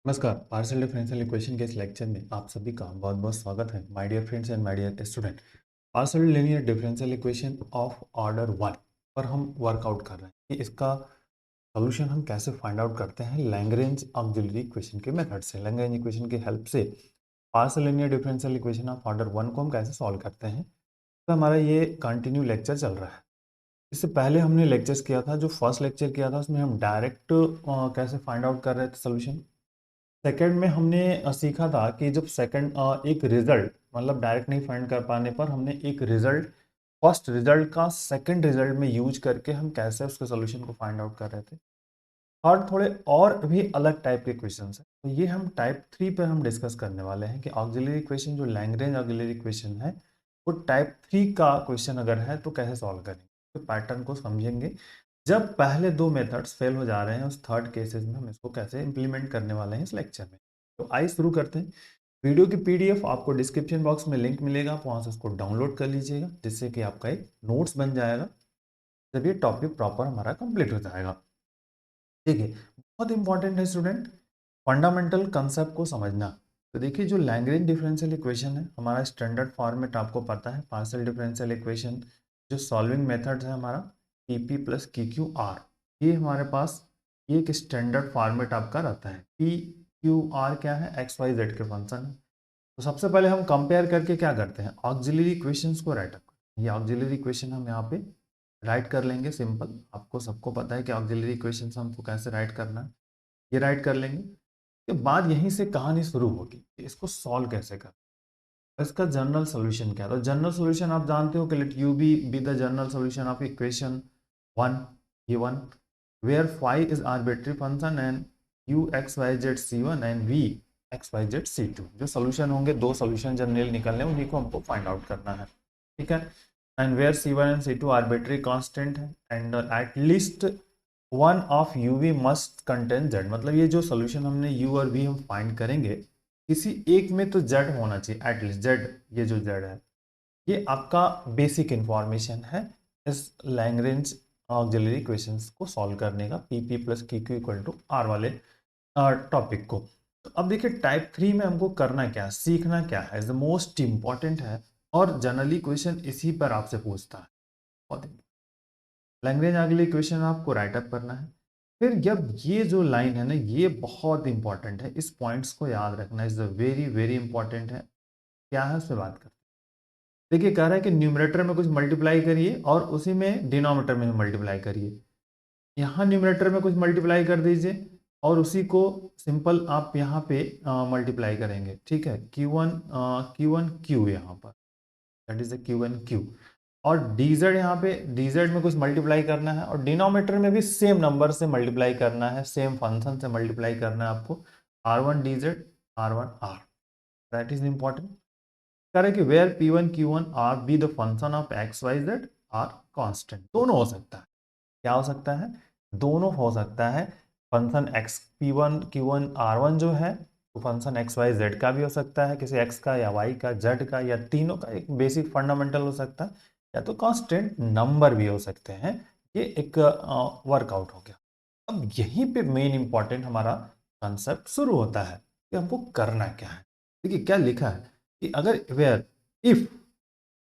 नमस्कार। Partial differential equation के इस लेक्चर में आप सभी का बहुत बहुत स्वागत है my dear friends and my dear student. Partial linear differential equation of order 1 पर हम वर्कआउट कर रहे हैं कि इसका सॉल्यूशन हम कैसे फाइंड आउट करते हैं लैग्रेंज ऑक्सिलरी इक्वेशन के मेथड से। लैग्रेंज इक्वेशन की हेल्प से partial linear differential equation of order 1 को हम कैसे सॉल्व करते हैं। तो हमारा ये कंटिन्यू लेक्चर चल रहा है। इससे पहले हमने लेक्चर्स किया था, जो फर्स्ट लेक्चर किया था उसमें हम डायरेक्ट कैसे फाइंड आउट कर रहे थे सोल्यूशन। सेकंड में हमने सीखा था कि जब सेकंड एक रिजल्ट मतलब डायरेक्ट नहीं फाइंड कर पाने पर हमने एक रिजल्ट फर्स्ट रिजल्ट का सेकंड रिजल्ट में यूज करके हम कैसे उसके सॉल्यूशन को फाइंड आउट कर रहे थे। और थोड़े और भी अलग टाइप के क्वेश्चंस हैं, तो ये हम टाइप 3 पे हम डिस्कस करने वाले हैं कि ऑक्सिलरी इक्वेशन जो लैग्रेंज ऑक्सिलरी इक्वेशन है वो टाइप 3 का क्वेश्चन अगर है तो कैसे सॉल्व करेंगे, तो पैटर्न को समझेंगे। जब पहले दो मेथड्स फेल हो जा रहे हैं उस थर्ड केसेस में हम इसको कैसे इंप्लीमेंट करने वाले हैं इस लेक्चर में। तो आइए शुरू करते हैं। वीडियो की पीडीएफ आपको डिस्क्रिप्शन बॉक्स में लिंक मिलेगा, आप वहां से उसको डाउनलोड कर लीजिएगा, जिससे कि आपका एक नोट्स बन जाएगा जब ये टॉपिक प्रॉपर हमारा कंप्लीट हो जाएगा। ठीक है, बहुत इंपॉर्टेंट है स्टूडेंट फंडामेंटल कंसेप्ट को समझना। तो देखिए, जो लैग्रेंज डिफरेंशियल इक्वेशन है हमारा स्टैंडर्ड फॉर्मेट आपको पता है। पार्शियल डिफरेंशियल इक्वेशन जो सॉल्विंग मेथड्स है हमारा P P plus Q Q R, ये हमारे पास ये एक स्टैंडर्ड फॉर्मेट आपका रहता है। पी क्यू आर क्या है, एक्स वाई जेड के फंक्शन है। तो सबसे पहले हम कंपेयर करके क्या करते हैं, ऑक्सिलरी इक्वेशंस को राइट अप। ये ऑक्सिलरी इक्वेशन हम यहाँ पे राइट कर लेंगे सिंपल। आपको सबको पता है कि ऑक्सिलरी इक्वेशंस हमको कैसे राइट करना है, ये राइट कर लेंगे। के बाद यहीं से कहानी शुरू होगी कि इसको सॉल्व कैसे कर, इसका जनरल सॉल्यूशन क्या है। तो जनरल सॉल्यूशन आप जानते हो कि let you be the general solution of equation 1 given where phi is arbitrary function and u x Y z c one and v x Y z c two. जो solution होंगे, दो solution general निकलने उन्हीं को हमको find out करना है। ठीक है, and where C one and C two arbitrary constant है and at least one of U V must contain Z. मतलब ये जो सोल्यूशन हमने यू और वी हम फाइंड करेंगे, किसी एक में तो जेड होना चाहिए एटलीस्ट जेड। ये जो जेड है ये आपका बेसिक इंफॉर्मेशन है इस लैग्रेंज ऑक्सिलरी इक्वेशंस को सॉल्व करने का, p P plus Q q equal to r वाले टॉपिक को। तो अब देखिए टाइप 3 में हमको करना क्या है, सीखना क्या है, इज द मोस्ट इंपॉर्टेंट है। और जनरली क्वेश्चन इसी पर आपसे पूछता है। बहुत लैग्रेंज ऑक्सिलरी इक्वेशन आपको राइट अप करना है। फिर जब ये जो लाइन है ना, ये बहुत इंपॉर्टेंट है, इस पॉइंट्स को याद रखना, इज वेरी वेरी इंपॉर्टेंट है। क्या है उस पर बात करते हैं। देखिए, कह रहा है कि न्यूमरेटर में कुछ मल्टीप्लाई करिए और उसी में डिनोमिनेटर में भी मल्टीप्लाई करिए। यहाँ न्यूमरेटर में कुछ मल्टीप्लाई कर दीजिए और उसी को सिंपल आप यहाँ पे मल्टीप्लाई करेंगे। ठीक है, Q1 Q यहाँ पर, that is the Q1 Q। और dz यहाँ पे dz में कुछ मल्टीप्लाई करना है और डिनोमिनेटर में भी सेम नंबर से मल्टीप्लाई करना है, सेम फंक्शन से मल्टीप्लाई करना है आपको। r1 dz r1 r, that is important. करें कि where p1 q1 r be the function of x y z r constant. दोनों हो सकता है, क्या हो सकता है, दोनों हो सकता है। Function x p1 q1 r1 जो है तो फंक्शन x y z का भी हो सकता है, किसी x का या y का z का या तीनों का, एक बेसिक फंडामेंटल हो सकता है, या तो कांस्टेंट नंबर भी हो सकते हैं। ये एक वर्कआउट हो गया। अब यहीं पे मेन इंपॉर्टेंट हमारा कंसेप्ट शुरू होता है कि हमको करना क्या है। देखिए क्या लिखा है कि अगर where if,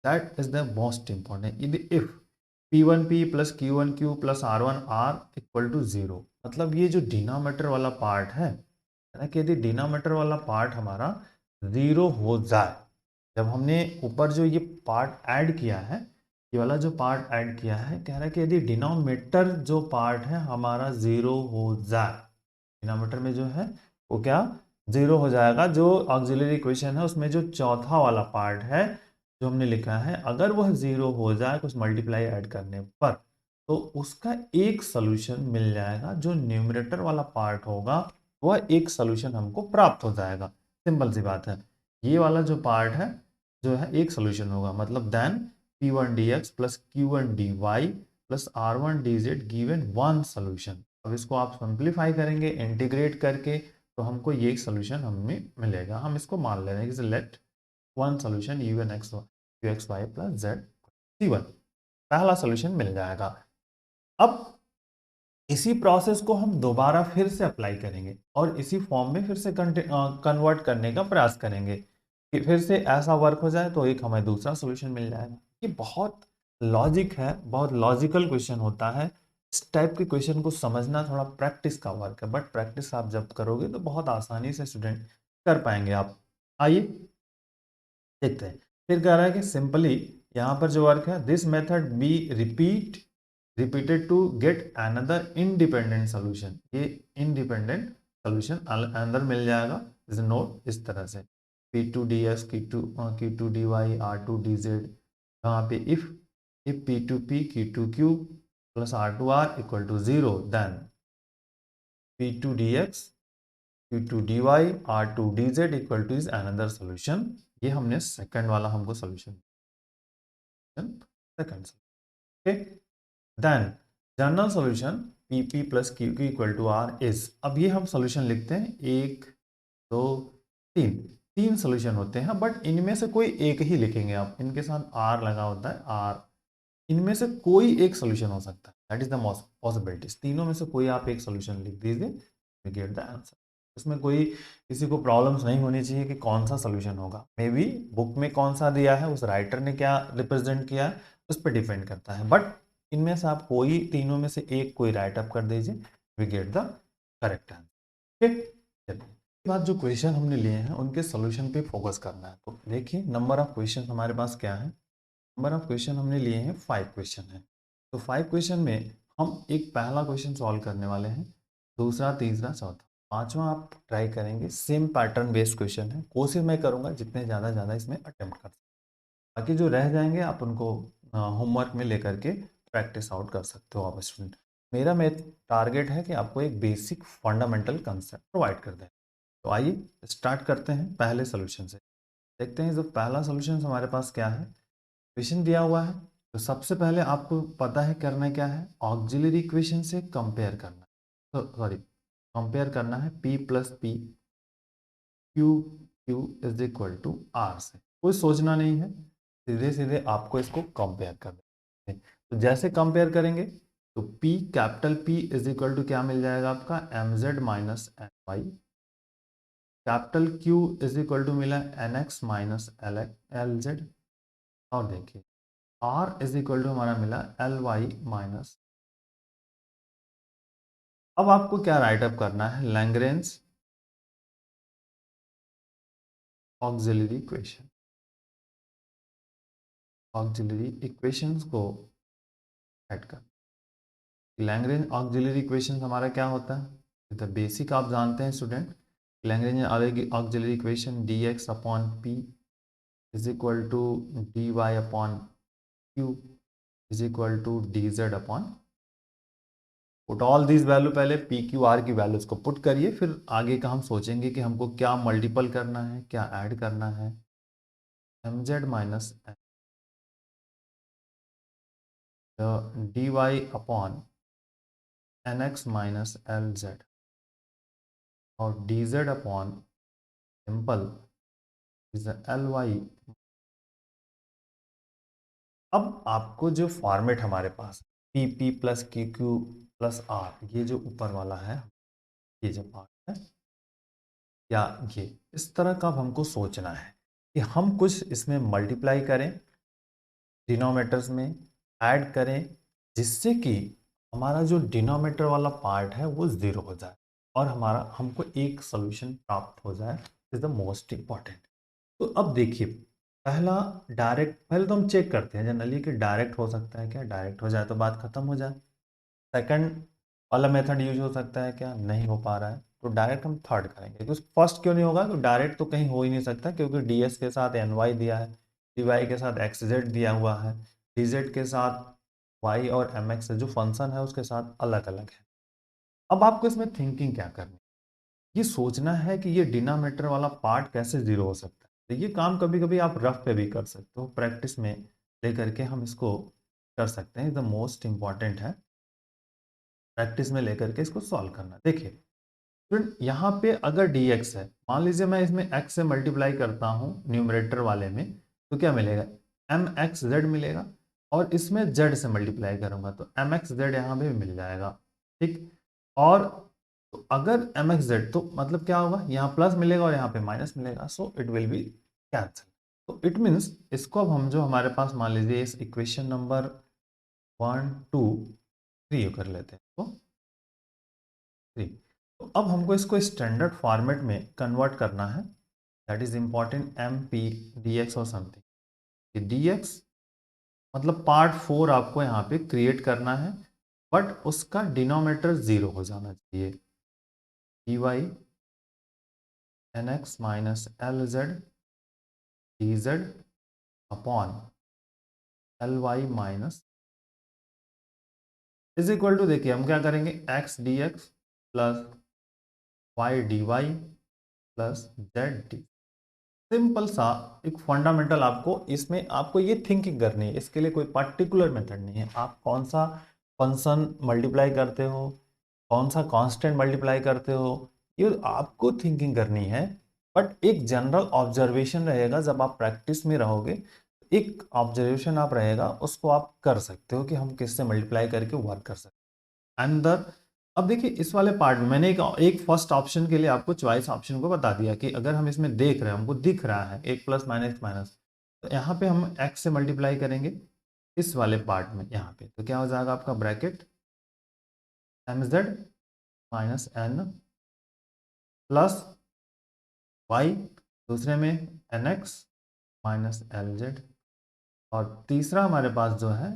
that is the most important, if P1P plus Q1Q plus R1R equal to 0। मतलब ये जो डिनोमिनेटर वाला पार्ट है ना, कि यदि डिनोमिनेटर वाला पार्ट हमारा 0 हो जाए, जब हमने ऊपर जो ये पार्ट ऐड किया है, ये वाला जो पार्ट ऐड किया है, कह रहा है कि यदि डिनोमिनेटर जो पार्ट है हमारा 0 हो जाए, डिनोमिनेटर में जो है वो क्या 0 हो जाएगा। जो ऑक्सिलरी इक्वेशन है उसमें जो चौथा वाला पार्ट है जो हमने लिखा है, अगर वह 0 हो जाए कुछ मल्टीप्लाई ऐड करने पर, तो उसका एक सोल्यूशन मिल जाएगा। जो न्यूमरेटर वाला पार्ट होगा वह एक सोल्यूशन हमको प्राप्त हो जाएगा। सिंपल सी बात है, ये वाला जो पार्ट है जो है एक सोल्यूशन होगा। मतलब then p1 dx plus q1 dy plus r1 dz given one solution. अब इसको आप सिंप्लीफाई करेंगे इंटीग्रेट करके, तो हमको ये सोल्यूशन हमें मिलेगा। हम इसको मान ले रहे हैं कि let one solution u1 x u x y plus z c1, पहला सोल्यूशन मिल जाएगा। अब इसी प्रोसेस को हम दोबारा फिर से अप्लाई करेंगे और इसी फॉर्म में फिर से कन्वर्ट करने का प्रयास करेंगे कि फिर से ऐसा वर्क हो जाए तो एक हमें दूसरा सॉल्यूशन मिल जाएगा। ये बहुत लॉजिक है, बहुत लॉजिकल क्वेश्चन होता है। इस टाइप के क्वेश्चन को समझना थोड़ा प्रैक्टिस का वर्क है, बट प्रैक्टिस आप जब करोगे तो बहुत आसानी से स्टूडेंट कर पाएंगे आप। आइए देखते हैं। फिर कह रहा है कि सिंपली यहाँ पर जो वर्क है, this method be repeated to get another independent solution. ये इंडिपेंडेंट सोल्यूशन अंदर मिल जाएगा, इस नोट इस तरह से P2 ds Q2 dy R2 dz, यहाँ पे if P2p Q2q plus R2r equal to 0 then P2 dx Q2 dy R2 dz equal to is another solution। ये हमने सेकंड वाला हमको solution second. Okay, then general solution PP plus QQ equal to R is। अब ये हम solution लिखते हैं, एक दो तीन, तीन सॉल्यूशन होते हैं, बट इनमें से कोई एक ही लिखेंगे आप, इनके साथ R लगा होता है, R इनमें से कोई एक सॉल्यूशन हो सकता है, that is the most possibilities. तीनों में से कोई आप एक सॉल्यूशन लिख दीजिए, वी गेट द आंसर। इसमें कोई किसी को प्रॉब्लम्स नहीं होनी चाहिए कि कौन सा सॉल्यूशन होगा। मे बी बुक में कौन सा दिया है, उस राइटर ने क्या रिप्रेजेंट किया है, उस पर डिपेंड करता है, बट इनमें से आप कोई तीनों में से एक कोई राइट अप कर दीजिए, we get the correct answer. Okay, चलिए बाद जो क्वेश्चन हमने लिए हैं उनके सॉल्यूशन पे फोकस करना है। तो देखिए नंबर ऑफ क्वेश्चन हमारे पास क्या है, नंबर ऑफ क्वेश्चन हमने लिए हैं 5 क्वेश्चन है। तो 5 क्वेश्चन में हम एक पहला क्वेश्चन सॉल्व करने वाले हैं, दूसरा, तीसरा, चौथा, पांचवा आप ट्राई करेंगे। सेम पैटर्न बेस्ड क्वेश्चन है, कोशिश मैं करूंगा जितने ज़्यादा इसमें अटेम्प्ट कर सकते, बाकी जो रह जाएंगे आप उनको होमवर्क में लेकर के प्रैक्टिस आउट कर सकते हो आप स्टूडेंट। मेरा टारगेट है कि आपको एक बेसिक फंडामेंटल कंसेप्ट प्रोवाइड कर दें। तो आइए स्टार्ट करते हैं पहले सोल्यूशन से। देखते हैं जो पहला सोल्यूशन हमारे पास क्या है। क्वेश्चन दिया हुआ है, तो सबसे पहले आपको पता है करना क्या है, ऑक्सिलरी इक्वेशन से कंपेयर करना, तो सॉरी कंपेयर करना है P plus p q q is equal to r से। कोई सोचना नहीं है, सीधे सीधे आपको इसको कंपेयर कर दें। तो जैसे कंपेयर करेंगे तो P capital P is equal to क्या मिल जाएगा आपका, M Z minus N Y. Capital Q is equal to मिला N x minus L Z. और देखिए R इज इक्वल टू हमारा मिला एल वाई माइनस। अब आपको क्या राइट अप करना है, Lagrange auxiliary equation. Auxiliary equations को ऐड कर, लैग्रेंज ऑक्सिलरी इक्वेशन हमारा क्या होता है, तो बेसिक आप जानते हैं student. Lagrange auxiliary equation d x upon p is equal to D Y upon q is equal to d Z upon, put all this value, पहले पी क्यू आर की वैल्यूज को पुट करिए, फिर आगे का हम सोचेंगे कि हमको क्या मल्टीपल करना है, क्या ऐड करना है। M Z minus D Y upon N x minus L Z और D Z upon simple is L Y. अब आपको जो फॉर्मेट हमारे पास P P plus Q Q plus R, ये जो ऊपर वाला है, ये जो पार्ट है, या ये इस तरह का अब हमको सोचना है कि हम कुछ इसमें मल्टीप्लाई करें, डिनोमिनेटर्स में ऐड करें, जिससे कि हमारा जो डिनोमिनेटर वाला पार्ट है वो ज़ीरो हो जाए और हमारा हमको एक सॉल्यूशन प्राप्त हो जाए, इज द मोस्ट इम्पॉर्टेंट। तो अब देखिए पहला डायरेक्ट, पहले तो हम चेक करते हैं जनरली कि डायरेक्ट हो सकता है क्या, डायरेक्ट हो जाए तो बात खत्म हो जाए। सेकंड वाला मेथड यूज हो सकता है क्या, नहीं हो पा रहा है, तो डायरेक्ट हम थर्ड करेंगे। तो फर्स्ट क्यों नहीं होगा, तो डायरेक्ट तो कहीं हो ही नहीं सकता, क्योंकि ds के साथ ny दिया है, dy के साथ xz दिया हुआ है, dz के साथ y और mx जो फंक्शन है उसके साथ अलग अलग है। अब आपको इसमें थिंकिंग क्या करनी है, ये सोचना है कि ये डिनोमिनेटर वाला पार्ट कैसे जीरो हो सकता है। तो ये काम कभी कभी आप रफ पे भी कर सकते हो, प्रैक्टिस में लेकर के हम इसको कर सकते हैं। द मोस्ट इंपॉर्टेंट है प्रैक्टिस में लेकर के इसको सॉल्व करना। देखिए फ्रेंड यहाँ पे अगर dx है, मान लीजिए मैं इसमें x से मल्टीप्लाई करता हूँ न्यूमरेटर वाले में, तो क्या मिलेगा, mxz मिलेगा, और इसमें z से मल्टीप्लाई करूंगा तो mxz यहाँ पे मिल जाएगा। ठीक। और तो अगर एम एक्स जेड, तो मतलब क्या होगा, यहाँ प्लस मिलेगा और यहाँ पे माइनस मिलेगा, so it will be cancel. तो इट मीन्स इसको अब हम जो हमारे पास मान लीजिए इस इक्वेशन नंबर 1 2 3 कर लेते हैं, तो 3। तो अब हमको इसको स्टैंडर्ड फॉर्मेट में कन्वर्ट करना है, that is important, m p d x और समथिंग। डी एक्स मतलब पार्ट 4 आपको यहाँ पे क्रिएट करना है, बट उसका डिनोमिनेटर 0 हो जाना चाहिए। D y n x minus L z d Z upon L Y minus is equal to, देखिए हम क्या करेंगे, x D x plus Y D Y plus z d. Simple सा एक फंडामेंटल, आपको इसमें आपको ये थिंकिंग करनी है, इसके लिए कोई पर्टिकुलर मेथड नहीं है। आप कौन सा फंक्शन मल्टीप्लाई करते हो, कौन सा कांस्टेंट मल्टीप्लाई करते हो, ये आपको थिंकिंग करनी है। बट एक जनरल ऑब्जर्वेशन रहेगा, जब आप प्रैक्टिस में रहोगे एक ऑब्जर्वेशन आप रहेगा, उसको आप कर सकते हो कि हम किससे मल्टीप्लाई करके वर्क कर सकते हैं। अंदर अब देखिए इस वाले पार्ट में मैंने एक फर्स्ट ऑप्शन के लिए आपको चॉइस ऑप्शन को बता दिया कि अगर हम इसमें देख रहे हैं, हमको दिख रहा है एक प्लस माइनस माइनस, तो यहाँ पे हम एक्स से मल्टीप्लाई करेंगे इस वाले पार्ट में, यहाँ पे तो क्या हो जाएगा आपका bracket m Z minus n plus y, दूसरे में n x minus L Z, और तीसरा हमारे पास जो है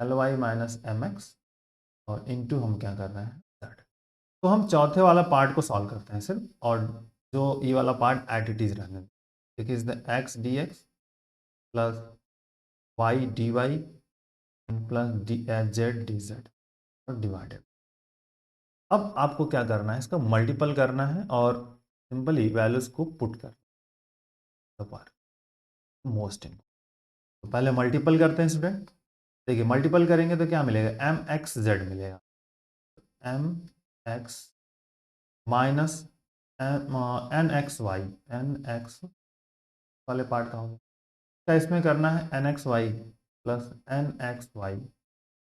l Y minus M x, और इनटू हम क्या कर रहे हैं जेड। तो हम चौथे वाला पार्ट को सॉल्व करते हैं सिर्फ, और जो ये वाला पार्ट एट इट इज रहने, देखिए is the x D x plus Y D Y plus d z d z और डिवाइडेड। अब आपको क्या करना है, इसका मल्टीपल करना है और सिंपली वैल्यूज को पुट करना है, मोस्ट इम्पोर्टेंट। तो पहले मल्टीपल करते हैं स्टूडेंट, देखिए मल्टीपल करेंगे तो क्या मिलेगा, एम एक्स जेड मिलेगा, m x minus n x y, n x वाले पार्ट का होगा, क्या इसमें करना है n x y plus n x y,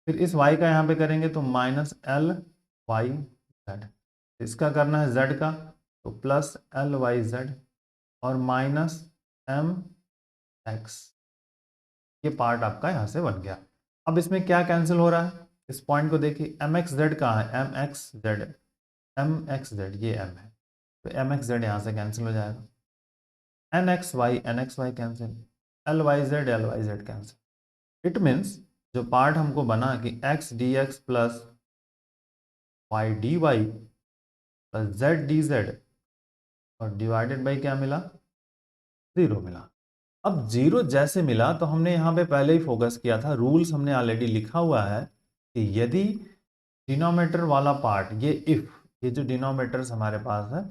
फिर इस y का यहाँ पे करेंगे तो माइनस एल वाई जेड, इसका करना है z का तो प्लस एल वाई जेड और माइनस एम एक्स, ये पार्ट आपका यहाँ से बन गया। अब इसमें क्या कैंसिल हो रहा है, इस पॉइंट को देखिए, एम एक्स जेड कहाँ है, m x z, m x z ये एम है, तो एम एक्स जेड यहाँ से कैंसिल हो जाएगा, n x y cancel, l y z cancel. It means जो पार्ट हमको बना कि x D x plus Y D Y plus z d z और डिवाइडेड बाई क्या मिला, 0 मिला। अब 0 जैसे मिला तो हमने यहाँ पे पहले ही फोकस किया था, रूल्स हमने ऑलरेडी लिखा हुआ है कि यदि डिनोमिनेटर वाला पार्ट, ये इफ, ये जो डिनोमिनेटर्स हमारे पास है,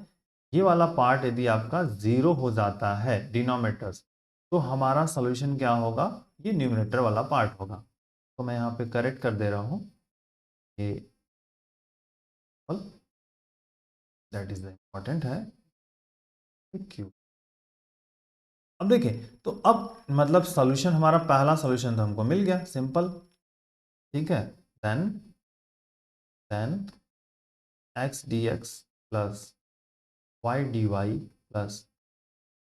ये वाला पार्ट यदि आपका 0 हो जाता है डिनोमिनेटर्स, तो हमारा सोल्यूशन क्या होगा, ये न्यूमिनेटर वाला पार्ट होगा। तो मैं यहाँ पे करेक्ट कर दे रहा हूँ, ये दैट इज द इम्पोर्टेंट है क्यू। अब देखिए, तो अब मतलब सॉल्यूशन, हमारा पहला सॉल्यूशन तो हमको मिल गया सिंपल, ठीक है। Then x D x plus Y D Y plus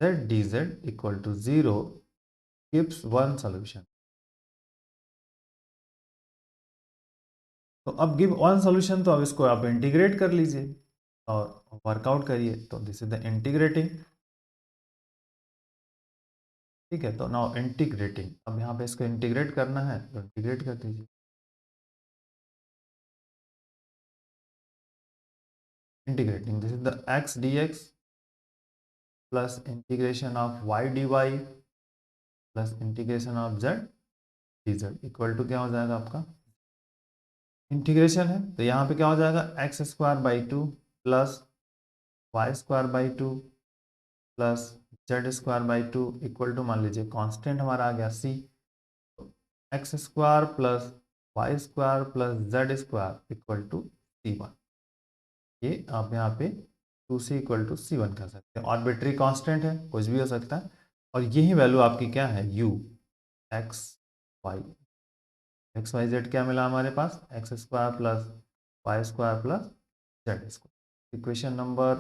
z d Z equal to 0 gives one solution. तो अब गिव वन सॉल्यूशन, तो अब इसको आप इंटीग्रेट कर लीजिए और वर्कआउट करिए, तो दिस इज द इंटीग्रेटिंग, ठीक है। तो नाउ इंटीग्रेटिंग, अब यहाँ पे इसको इंटीग्रेट करना है तो इंटीग्रेट कर दीजिए, integrating, this is the x D x plus integration of y D Y plus integration of z d Z equal to क्या हो जाएगा आपका, इंटीग्रेशन है तो यहाँ पे क्या हो जाएगा, X square by 2 plus Y square by 2 plus Z square by 2 equal to, मान लीजिए कांस्टेंट हमारा आ गया सी, तो x square plus Y square plus Z square equal to C1। ये आप यहाँ पे 2C इक्वल टू C1 कर सकते हैं, आर्बिट्री कांस्टेंट है, कुछ भी हो सकता है, और यही वैल्यू आपकी क्या है, U X Y. X Y Z क्या मिला हमारे पास, X square plus Y square plus Z square. Equation number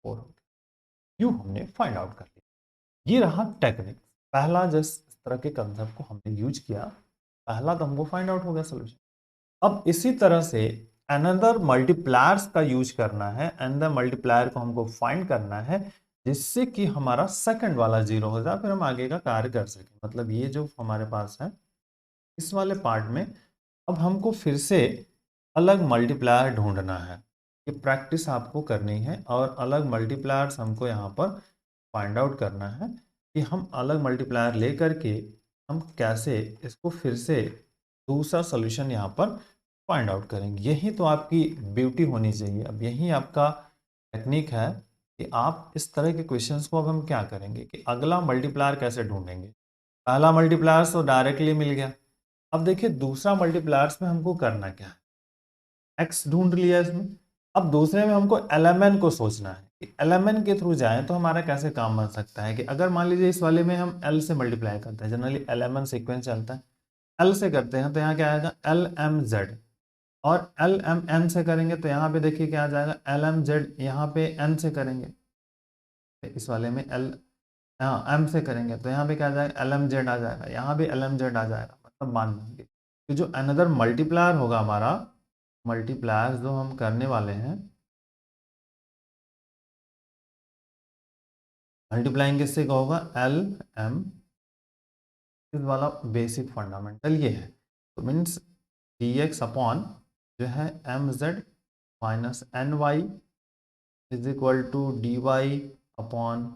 4 हो गया। यूँ हमने फाइंड आउट कर लिया। ये रहा टेक्निक। पहला जिस तरह के कंसेप्ट को हमने यूज किया, पहला तो हमको फाइंड आउट हो गया सोल्यूशन। अब इसी तरह से अनदर मल्टीप्लायर्स का यूज करना है, अनदर मल्टीप्लायर को हमको फाइंड करना है जिससे कि हमारा सेकंड वाला जीरो हो जाए, फिर हम आगे का कार्य कर सकें। मतलब ये जो हमारे पास है इस वाले पार्ट में अब हमको फिर से अलग मल्टीप्लायर ढूंढना है। ये प्रैक्टिस आपको करनी है और अलग मल्टीप्लायर्स हमको यहाँ पर फाइंड आउट करना है कि हम अलग मल्टीप्लायर ले करके हम कैसे इसको फिर से दूसरा सोल्यूशन यहाँ पर फाइंड आउट करेंगे। यही तो आपकी ब्यूटी होनी चाहिए। अब यही आपका टेक्निक है कि आप इस तरह के क्वेश्चंस को अब हम क्या करेंगे कि अगला मल्टीप्लायर कैसे ढूंढेंगे। पहला मल्टीप्लायर तो डायरेक्टली मिल गया। अब देखिए दूसरा मल्टीप्लायर्स में हमको करना क्या है, एक्स ढूंढ लिया इसमें। अब दूसरे में हमको एलएमएन को सोचना है कि एलएमएन के थ्रू जाएं तो हमारा कैसे काम बन सकता है। कि अगर मान लीजिए इस वाले में हम एल से मल्टीप्लाई करते हैं, जनरली एलएमएन सीक्वेंस चलता है, एल से करते हैं तो यहाँ क्या आएगा एल एम जेड, और एल एम एन से करेंगे तो यहाँ पे देखिए क्या आ जाएगा एल एम जेड। यहाँ पे एन से करेंगे इस वाले में एल एम से करेंगे तो यहाँ पे क्या आ जाएगा एल एम जेड आ जाएगा, यहाँ भी एल एम जेड आ जाएगा। मतलब मान लेंगे कि जो अनदर मल्टीप्लायर होगा हमारा, मल्टीप्लायर जो हम करने वाले हैं, मल्टीप्लाइंग किससे का होगा एल एम, इस वाला बेसिक फंडामेंटल ये है। तो मीन्स डी एक्स अपॉन जो है M Z minus N Y is equal to D Y upon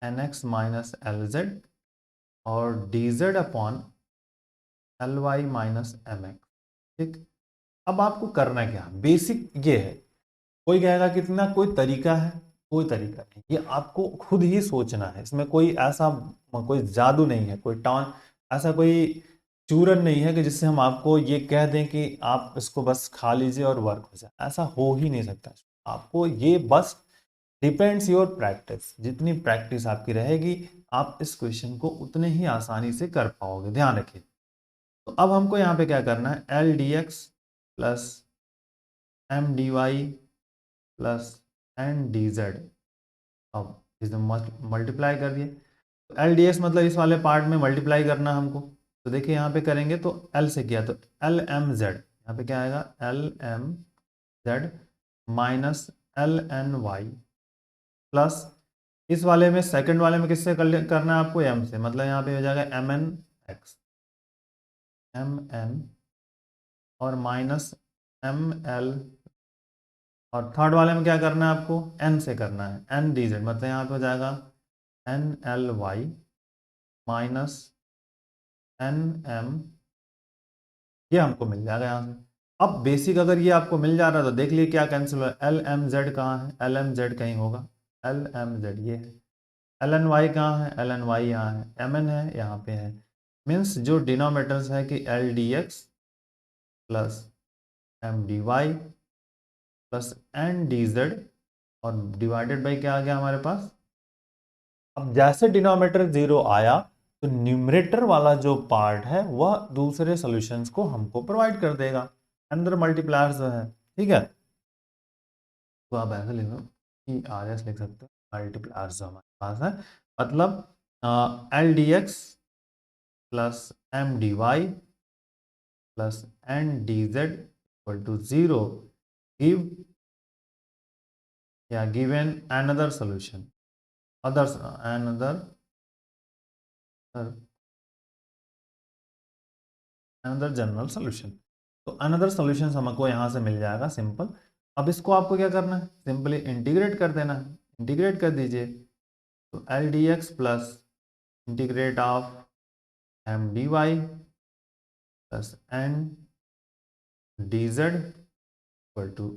N x minus L Z और D Z upon L Y minus M X. ठीक, अब आपको करना क्या, बेसिक ये है। कोई कहेगा कितना कोई तरीका है, कोई तरीका नहीं, ये आपको खुद ही सोचना है। इसमें कोई ऐसा कोई जादू नहीं है, कोई टाउन ऐसा कोई चूरन नहीं है कि जिससे हम आपको ये कह दें कि आप इसको बस खा लीजिए और वर्क हो जाए। ऐसा हो ही नहीं सकता। आपको ये बस डिपेंड्स योर प्रैक्टिस। जितनी प्रैक्टिस आपकी रहेगी आप इस क्वेश्चन को उतने ही आसानी से कर पाओगे, ध्यान रखिए। तो अब हमको यहाँ पे क्या करना है, l D x plus M D Y plus N D z. अब इसे मल्टीप्लाई कर दिए तो एल डी एक्स मतलब इस वाले पार्ट में मल्टीप्लाई करना हमको। तो देखिए यहाँ पे करेंगे तो एल से किया तो एल एम जेड, यहाँ पे क्या आएगा l m Z minus l n y plus इस वाले में सेकंड वाले में किससे करना है आपको, एम से। मतलब यहाँ पे हो जाएगा m n x, m n और माइनस एम एल, और थर्ड वाले में क्या करना है आपको, एन से करना है, एन डी जेड। मतलब यहाँ पे हो जाएगा n l Y minus n m, ये हमको मिल जाएगा यहाँ से। अब बेसिक अगर ये आपको मिल जा रहा है तो देख लिए क्या कैंसिल हुआ, एल एम जेड कहाँ है, एल एम जेड कहीं होगा, एल एम जेड ये है। एल एन वाई कहाँ है, एल एन वाई यहाँ है, एम एन है यहाँ पे है। मीन्स जो डिनोमिनेटर्स है कि l D x plus M D Y plus N D z और डिवाइडेड बाई क्या आ गया हमारे पास। अब जैसे डिनोमिनेटर 0 आया तो न्यूमरेटर वाला जो पार्ट है वह दूसरे सॉल्यूशंस को हमको प्रोवाइड कर देगा, अंदर मल्टीप्लायर जो है। ठीक है, तो आप ऐसे लिखो कि आर एस लिख सकते हो मल्टीप्लायर जो हमारे पास है। मतलब L D x plus M D Y plus N D Z equal to 0 give या given another solution, other another general solution. तो अनदर सॉल्यूशन हमको यहाँ से मिल जाएगा सिंपल। अब इसको आपको क्या करना है, सिंपली इंटीग्रेट कर देना है। इंटीग्रेट कर दीजिए तो l D x plus integrate of m D Y plus N D Z equal to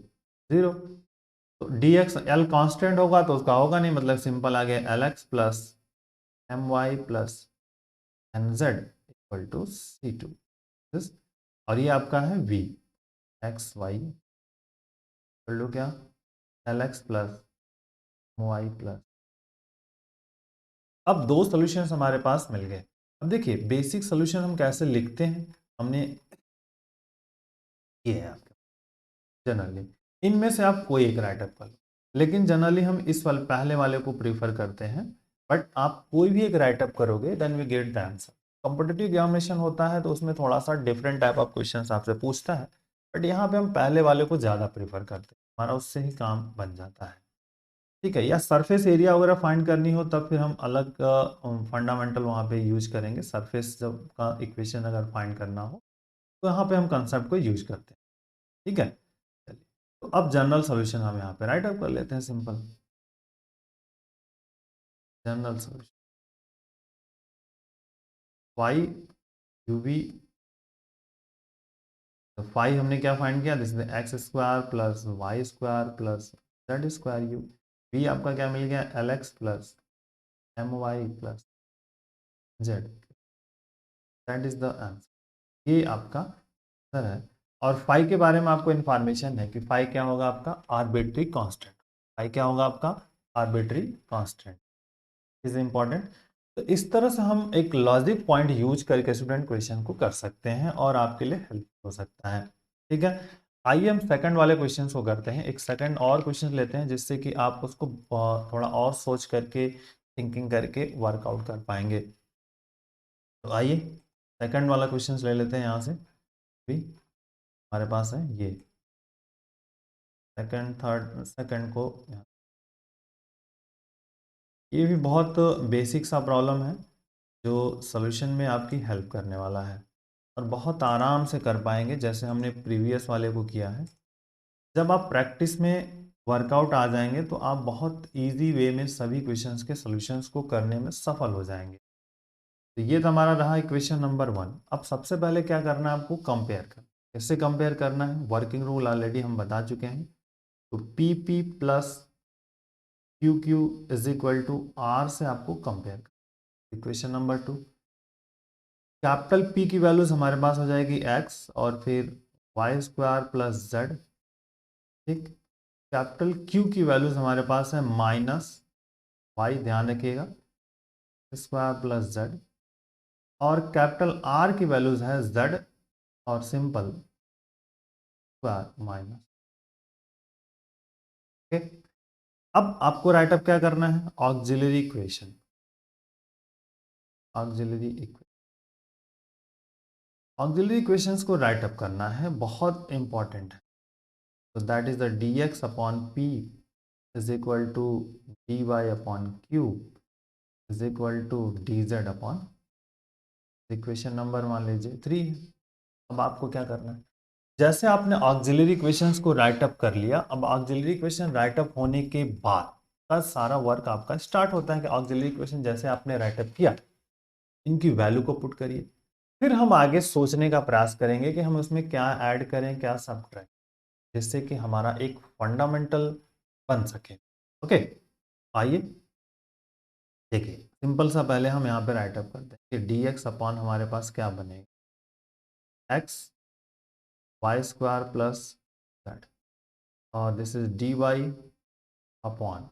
0। तो डी एक्स एल कॉन्स्टेंट होगा तो उसका होगा नहीं, मतलब सिंपल आ गया L x plus M Y plus N Z equal to C two. और ये आपका है V x Y equal to क्या, L x plus Y plus. अब दो सॉल्यूशंस हमारे पास मिल गए। अब देखिए बेसिक सॉल्यूशन हम कैसे लिखते हैं, हमने ये है आपके जनरली। इनमें से आप कोई एक राइटअप कर लो, लेकिन जनरली हम इस वाले पहले वाले को प्रीफर करते हैं। बट आप कोई भी एक राइटअप करोगे then we get the answer. Competitive examination होता है तो उसमें थोड़ा सा डिफरेंट टाइप ऑफ क्वेश्चन आपसे पूछता है, बट यहाँ पे हम पहले वाले को ज़्यादा प्रीफर करते हैं, हमारा उससे ही काम बन जाता है। ठीक है, या सरफेस एरिया वगैरह फाइंड करनी हो तब फिर हम अलग फंडामेंटल वहाँ पे यूज करेंगे। सरफेस जब का इक्वेशन अगर फाइंड करना हो तो यहाँ पे हम कंसेप्ट को यूज करते हैं। ठीक है, चलिए तो अब जनरल सॉल्यूशन हम यहाँ पे राइट अप कर लेते हैं। Simple general solution phi u v, तो फाई हमने क्या फाइंड किया, this is x square plus Y square plus Z square u. V आपका क्या मिल गया, L x plus M Y plus z, that is the answer. ये आपका आंसर है। और फाई के बारे में आपको इन्फॉर्मेशन है कि फाई क्या होगा आपका, आर्बिट्री कांस्टेंट। फाई क्या होगा आपका, आर्बिट्री कांस्टेंट इज इंपॉर्टेंट। तो इस तरह से हम एक लॉजिक पॉइंट यूज करके स्टूडेंट क्वेश्चन को कर सकते हैं और आपके लिए हेल्प हो सकता है। ठीक है, आइए हम सेकंड वाले क्वेश्चन को करते हैं। एक सेकंड और क्वेश्चन लेते हैं जिससे कि आप उसको थोड़ा और सोच करके थिंकिंग करके वर्कआउट कर पाएंगे। तो आइए सेकंड वाला क्वेश्चन ले लेते हैं यहाँ से भी, हमारे पास है ये सेकंड थर्ड सेकंड को। ये भी बहुत बेसिक सा प्रॉब्लम है जो सॉल्यूशन में आपकी हेल्प करने वाला है और बहुत आराम से कर पाएंगे जैसे हमने प्रीवियस वाले को किया है। जब आप प्रैक्टिस में वर्कआउट आ जाएंगे तो आप बहुत इजी वे में सभी क्वेश्चंस के सॉल्यूशंस को करने में सफल हो जाएंगे। तो ये तो हमारा रहा इक्वेशन नंबर 1। अब सबसे पहले क्या करना है, आपको कंपेयर करना। कैसे कंपेयर करना है, वर्किंग रूल ऑलरेडी हम बता चुके हैं। तो p P plus Q q is equal to r से आपको कंपेयर करना। इक्वेशन नंबर 2, कैपिटल पी की वैल्यूज हमारे पास हो जाएगी एक्स और फिर वाई स्क्वायर प्लस जेड। ठीक, कैपिटल क्यू की वैल्यूज हमारे पास है माइनस वाई, ध्यान रखिएगा, स्क्वायर प्लस जेड। और कैपिटल आर की वैल्यूज है जेड और सिंपल स्क्वायर माइनस। ओके, अब आपको राइटअप क्या करना है, auxiliary equation. Auxiliary equation, auxiliary equations को राइटअप करना है, बहुत इंपॉर्टेंट है। तो that is the d x upon p is equal to D Y upon q is equal to d Z upon, equation number मान लीजिए 3। अब आपको क्या करना है, जैसे आपने ऑक्सिलरी इक्वेशंस को राइटअप कर लिया, अब ऑक्सिलरी इक्वेशन राइटअप होने के बाद का सारा वर्क आपका स्टार्ट होता है कि ऑक्सिलरी इक्वेशन जैसे आपने राइटअप किया, इनकी वैल्यू को पुट करिए। फिर हम आगे सोचने का प्रयास करेंगे कि हम उसमें क्या ऐड करें, क्या सब करें, जिससे कि हमारा एक फंडामेंटल बन सके। ओके, आइए देखिए, सिंपल सा पहले हम यहाँ पे राइटअप करते हैं कि डी एक्स अपॉन हमारे पास क्या बनेगा, X Y square plus Z, और this is D Y upon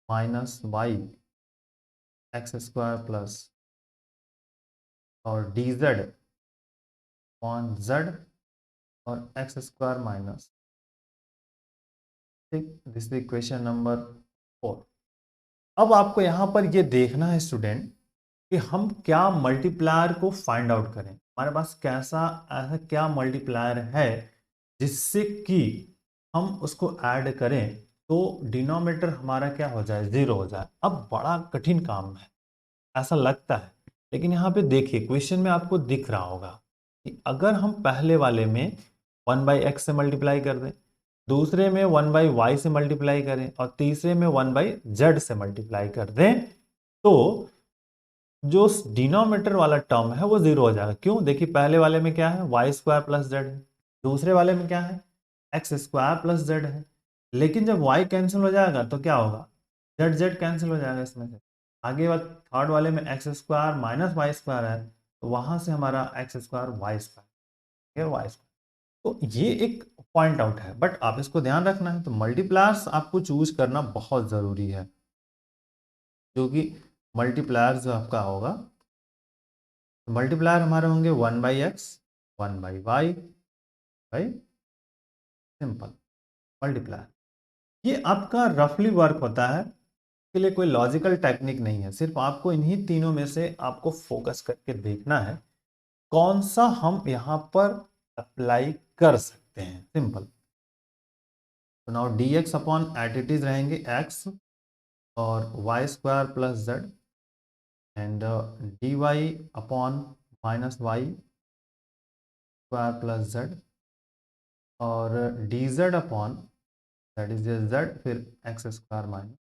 minus Y X square plus और डी जेड अपॉन जेड और एक्स स्क्वायर माइनस। ठीक, दिस इज इक्वेशन नंबर 4। अब आपको यहाँ पर ये देखना है स्टूडेंट कि हम क्या मल्टीप्लायर को फाइंड आउट करें, हमारे पास कैसा ऐसा क्या मल्टीप्लायर है जिससे कि हम उसको ऐड करें तो डिनोमिनेटर हमारा क्या हो जाए, 0 हो जाए। अब बड़ा कठिन काम है ऐसा लगता है, लेकिन यहाँ पे देखिए क्वेश्चन में आपको दिख रहा होगा कि अगर हम पहले वाले में 1/x से मल्टीप्लाई कर दें, दूसरे में 1/y से मल्टीप्लाई करें और तीसरे में 1/z से मल्टीप्लाई कर दें, तो जो डिनोमिनेटर वाला टर्म है वो 0 हो जाएगा। क्यों, देखिए पहले वाले में क्या है, वाई स्क्वायर प्लस जेड है, दूसरे वाले में क्या है, एक्स स्क्वायर प्लस जेड है। लेकिन जब वाई कैंसिल हो जाएगा तो क्या होगा, जेड जेड कैंसिल हो जाएगा इसमें से। आगे वाले थर्ड वाले में x square minus Y square है, तो वहां से हमारा x square y square, y square. तो ये एक पॉइंट आउट है, बट आप इसको ध्यान रखना है। तो मल्टीप्लायर्स आपको चूज करना बहुत जरूरी है, क्योंकि मल्टीप्लायर जो आपका होगा, मल्टीप्लायर हमारे होंगे 1/x 1/y by simple multiply. ये आपका रफली वर्क होता है, के लिए कोई लॉजिकल टेक्निक नहीं है, सिर्फ आपको इन्हीं तीनों में से आपको फोकस करके देखना है कौन सा हम यहां पर अप्लाई कर सकते हैं। सिंपल। तो now dx upon at it is रहेंगे x और y square plus z and dy upon minus Y square plus Z और dz upon that is z फिर एक्स स्क्वायर माइनस।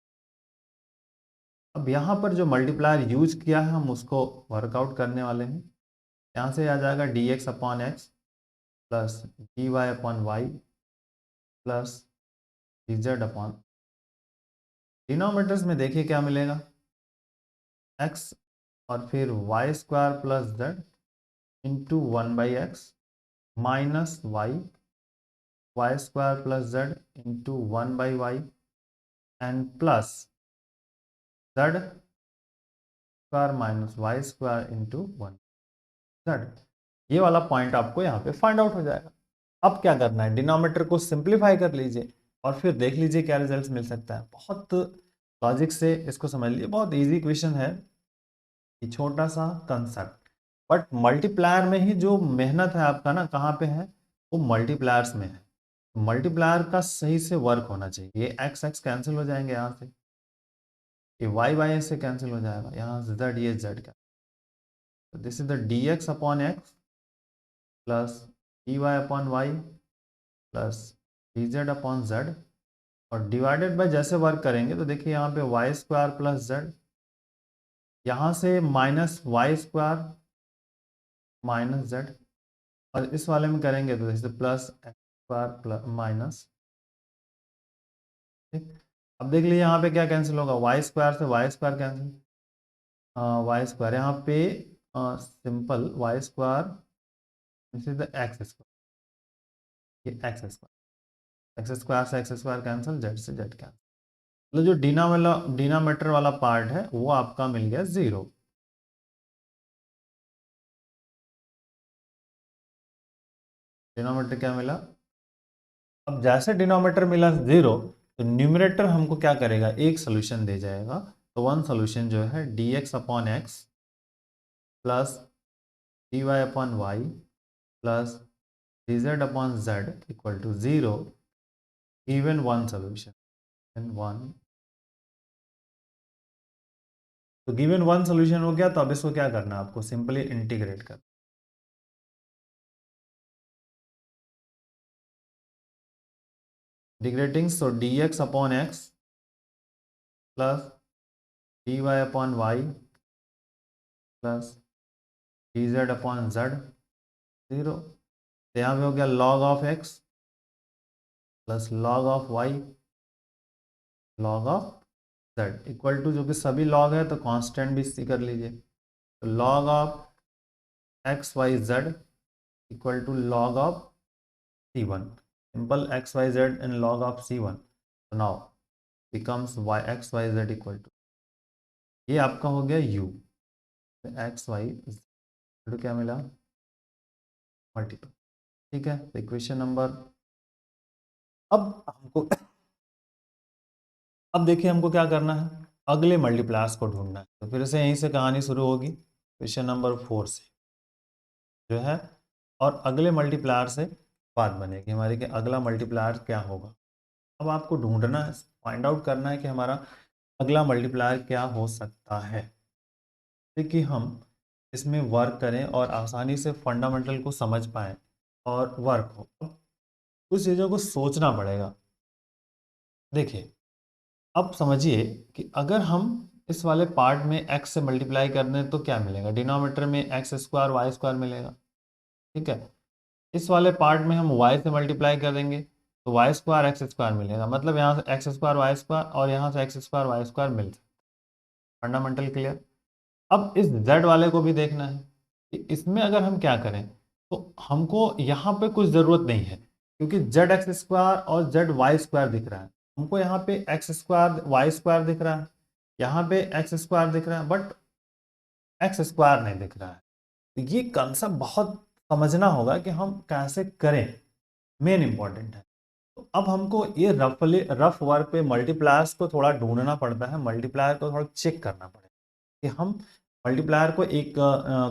अब यहाँ पर जो मल्टीप्लायर यूज किया है हम उसको वर्कआउट करने वाले हैं। यहाँ से आ जाएगा dx upon x plus dy upon y plus dz upon, denominators में देखिए क्या मिलेगा, x और फिर y square plus z into 1/x minus Y square plus z into 1/y and plus Z square minus Y square into 1z। ये वाला point आपको यहाँ पे फाइंड आउट हो जाएगा। अब क्या करना है, डिनोमिनेटर को सिंप्लीफाई कर लीजिए और फिर देख लीजिए क्या रिजल्ट मिल सकता है। बहुत लॉजिक से इसको समझ लीजिए, बहुत इजी क्वेश्चन है, ये छोटा सा कंसेप्ट, बट मल्टीप्लायर में ही जो मेहनत है आपका ना, कहाँ पे है, वो मल्टीप्लायर्स में है। मल्टीप्लायर का सही से वर्क होना चाहिए। ये एक्स एक्स कैंसिल हो जाएंगे यहाँ से, ये वाई वाई से कैंसिल हो जाएगा, यहाँ से जेड, ये जेड का, this is the dx upon x plus dy upon y plus dz upon Z और डिवाइडेड बाय, जैसे वर्क करेंगे तो देखिए यहाँ पे वाई स्क्वायर प्लस जेड, यहाँ से minus Y square minus Z और इस वाले में करेंगे तो जैसे plus x square plus minus. ठीक, अब देख लीजिए यहाँ पे क्या कैंसिल होगा, वाई स्क्वायर से Y square cancel, Y square यहाँ पे simple Y square, this is the X square, ये एक्स स्क्वायर, एक्स स्क्वायर से एक्स स्क्वायर कैंसिल, जेड से जेड कैंसिल, मतलब जो डिनोमिनेटर वाला पार्ट है वो आपका मिल गया 0। डिनोमिनेटर क्या मिला, अब जैसे डिनोमिनेटर मिला 0 तो न्यूमरेटर हमको क्या करेगा, एक सोल्यूशन दे जाएगा। तो वन सोल्यूशन जो है dx upon x plus dy upon y plus dz upon z equal to 0, given one solution and one. तो गिवन वन सोल्यूशन हो गया, तो अब इसको क्या करना है, आपको सिंपली इंटीग्रेट कर, integrating, so dx upon x plus dy upon y plus dz upon z 0। तो यहाँ पे हो गया log of x plus log of y log of z equal to, जो कि सभी log है तो कांस्टेंट भी इसी कर लीजिए, तो log of x Y z equal to log of c1, simple x Y z इन log ऑफ c1, तो now becomes x Y z equal to, ये आपका हो गया u, एक्स वाई जेड क्या मिला, मल्टीपल। ठीक है, तो इक्वेशन नंबर, अब हमको अब देखिए हमको क्या करना है, अगले मल्टीप्लायर्स को ढूंढना है। तो फिर से यहीं से कहानी शुरू होगी, क्वेश्चन नंबर 4 से जो है, और अगले मल्टीप्लायर से बात बनेगी हमारी कि अगला मल्टीप्लायर क्या होगा। अब आपको ढूंढना है, फाइंड आउट करना है कि हमारा अगला मल्टीप्लायर क्या हो सकता है, कि हम इसमें वर्क करें और आसानी से फंडामेंटल को समझ पाएँ और वर्क हो। कुछ चीज़ों को सोचना पड़ेगा। देखिए, अब समझिए कि अगर हम इस वाले पार्ट में x से मल्टीप्लाई कर दें तो क्या मिलेगा, डिनोमिनेटर में एक्स स्क्वायर वाई स्क्वायर मिलेगा। ठीक है, इस वाले पार्ट में हम y से मल्टीप्लाई कर देंगे तो वाई स्क्वायर एक्स स्क्वायर मिलेगा, मतलब यहाँ से एक्स स्क्वायर वाई स्क्वायर और यहाँ से एक्स स्क्वायर वाई स्क्वायर मिल सकता है। Fundamental clear. अब इस z वाले को भी देखना है कि इसमें अगर हम क्या करें, तो हमको यहाँ पे कुछ ज़रूरत नहीं है क्योंकि जेड एक्स स्क्वायर और जेड वाई स्क्वायर दिख रहा है। हमको यहाँ पे एक्स स्क्वायर वाई स्क्वायर दिख रहा है, यहाँ पे एक्स स्क्वायर दिख रहा है, बट एक्स स्क्वायर नहीं दिख रहा है। तो ये कंसेप्ट बहुत समझना होगा कि हम कैसे करें। मेन इंपॉर्टेंट है। तो अब हमको ये रफ वर्क पे मल्टीप्लायर्स को थोड़ा ढूंढना पड़ता है, मल्टीप्लायर को थोड़ा चेक करना पड़ेगा कि हम मल्टीप्लायर को एक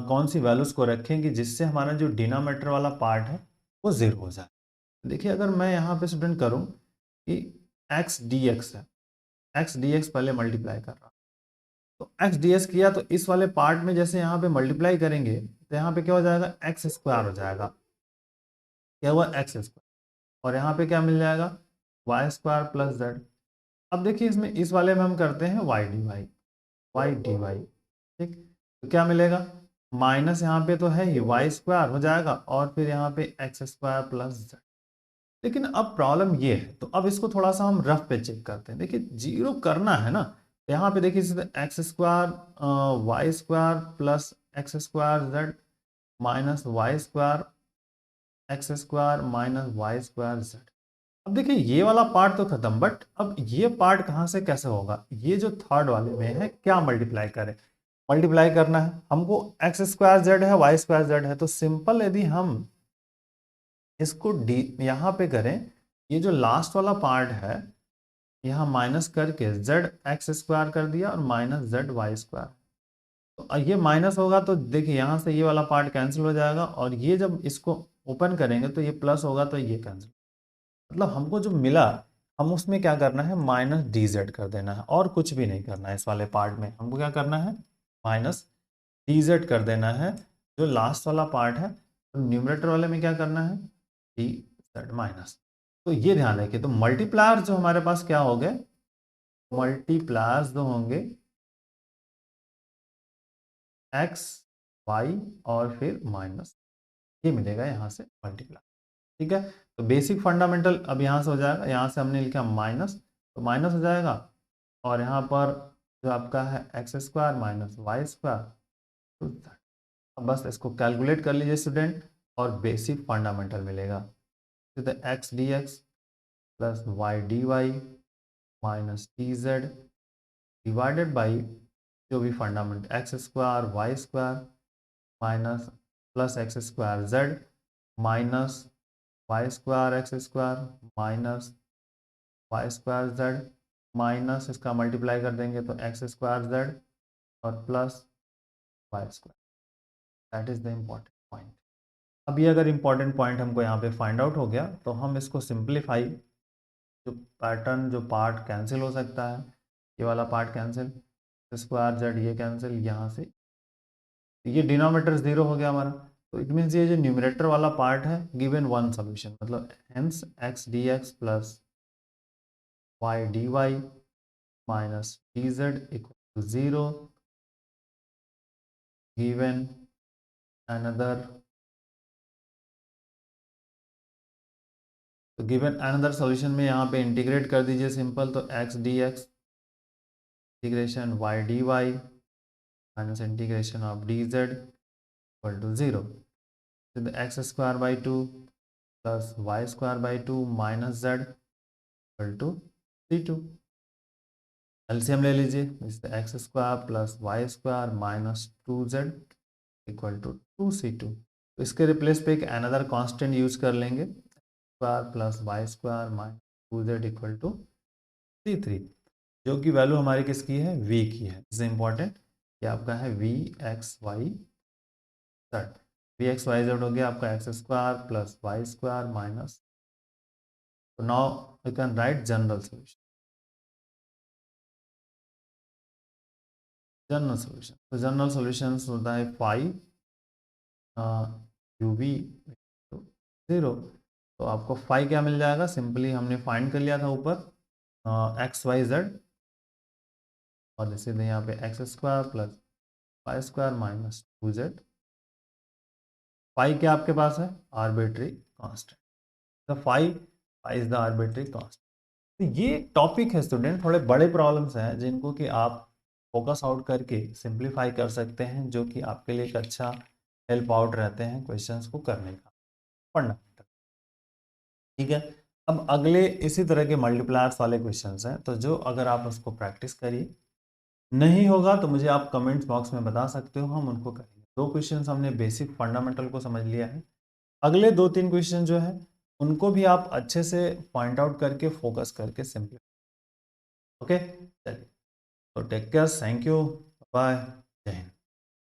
कौन सी वैल्यूज को रखें कि जिससे हमारा जो डिनोमिनेटर वाला पार्ट है वो जीरो हो जाए। देखिए अगर मैं यहाँ पे स्टूडेंट करूँ कि एक्स डी एक्स है, एक्स डी एक्स पहले मल्टीप्लाई कर रहा, तो एक्स डी एक्स किया तो इस वाले पार्ट में जैसे यहाँ पे मल्टीप्लाई करेंगे तो यहाँ पे क्या हो जाएगा, एक्स स्क्वायर हो जाएगा, क्या हुआ एक्स स्क्वायर, और यहाँ पे क्या मिल जाएगा, वाई स्क्वायर प्लस जेड। अब देखिए इसमें इस वाले में हम करते हैं y D y, y D y, ठीक, तो क्या मिलेगा, माइनस यहाँ पे तो है ही वाई स्क्वायर हो जाएगा और फिर यहाँ पे एक्स स्क्वायर प्लस जेड। लेकिन अब प्रॉब्लम ये है, तो अब इसको थोड़ा सा हम रफ पे चेक करते हैं। देखिए जीरो करना है ना, तो यहाँ पे देखिए सीधे x square y square plus x square z minus Y square x square minus Y square z. अब देखिए ये वाला पार्ट तो खत्म, बट अब ये पार्ट कहाँ से कैसे होगा, ये जो थर्ड वाले में है क्या मल्टीप्लाई करें, मल्टीप्लाई करना है हमको, एक्स स्क्वायर जेड है वाई स्क्वायर जेड है, तो सिंपल यदि हम इसको डी यहाँ पे करें, ये जो लास्ट वाला पार्ट है यहाँ माइनस करके जेड एक्स स्क्वायर कर दिया और माइनस जेड वाई स्क्वायर, तो ये माइनस होगा तो देखिए यहाँ से ये वाला पार्ट कैंसिल हो जाएगा, और ये जब इसको ओपन करेंगे तो ये प्लस होगा तो ये कैंसिल, मतलब हमको जो मिला हम उसमें क्या करना है, माइनस डी जेड कर देना है और कुछ भी नहीं करना है। इस वाले पार्ट में हमको क्या करना है, माइनस डी जेड कर देना है जो लास्ट वाला पार्ट है, तो न्यूमरेटर वाले में क्या करना है, डी जेड माइनस। तो ये ध्यान रखिए, तो मल्टीप्लायर जो हमारे पास क्या हो गए, मल्टीप्लायर्स जो होंगे एक्स वाई और फिर माइनस, ये मिलेगा यहाँ से मल्टीप्लाई, ठीक है। तो बेसिक फंडामेंटल अब यहाँ से हो जाएगा, यहाँ से हमने लिखा माइनस, तो माइनस हो जाएगा, और यहाँ पर जो आपका है x square minus Y square, तो अब बस इसको कैलकुलेट कर लीजिए स्टूडेंट और बेसिक फंडामेंटल मिलेगा, तो x D x plus Y D Y minus t z divided by जो भी fundamental x square y square minus plus x square z minus Y square x square minus Y square z minus इसका multiply कर देंगे तो x square z और plus Y square, that is the important point. अब ये अगर important point हमको यहाँ पे फाइंड आउट हो गया तो हम इसको सिंप्लीफाई, जो पैटर्न जो पार्ट कैंसिल हो सकता है, ये वाला पार्ट कैंसिल, स्क्वायर जेड ये कैंसिल, यहाँ से ये डिनोमिनेटर जीरो हो गया हमारा, तो इट मीन्स ये जो न्यूमरेटर वाला पार्ट है गिवन वन सोल्यूशन, मतलब hence X D x plus Y D Y minus D Z equal to zero given another, तो गिवन अनदर सॉल्यूशन में यहाँ पे इंटीग्रेट कर दीजिए सिंपल, तो x D X integration Y D Y minus integration of D Z equal to zero, तो x square by two plus Y square by two minus Z equal to C two. LCM ले लीजिए, x square plus Y square minus two z equal to two C two, तो इसके replace पे एक another constant use कर लेंगे, square plus Y square minus two z equal to c three, जो कि वैल्यू हमारी किसकी है, v की है। इससे इंपॉर्टेंट ये आपका है V x Y Z, V x Y Z हो गया आपका X square plus Y square minus, तो now we can write general solution, general solution, तो जनरल सोल्यूशन होता है फाइव यू वी जीरो, तो आपको फाइव क्या मिल जाएगा, सिंपली हमने फाइंड कर लिया था ऊपर एक्स वाई जेड, और जैसे यहाँ पे x square plus Y square minus two z, five क्या आपके पास है, आर्बिट्री कांस्टेंट, तो five is the arbitrary constant. तो ये टॉपिक है स्टूडेंट, थोड़े बड़े प्रॉब्लम्स हैं जिनको कि आप फोकस आउट करके सिंप्लीफाई कर सकते हैं, जो कि आपके लिए एक अच्छा हेल्प आउट रहते हैं क्वेश्चंस को करने का, पढ़ना, ठीक है। अब अगले इसी तरह के मल्टीप्लायर्स वाले क्वेश्चंस हैं, तो जो अगर आप उसको प्रैक्टिस करिए, नहीं होगा तो मुझे आप कमेंट्स बॉक्स में बता सकते हो, हम उनको करेंगे। दो क्वेश्चंस हमने बेसिक फंडामेंटल को समझ लिया है, अगले दो तीन क्वेश्चन जो है उनको भी आप अच्छे से पॉइंट आउट करके फोकस करके सिंपल। ओके, चलिए, तो take care, thank you, bye.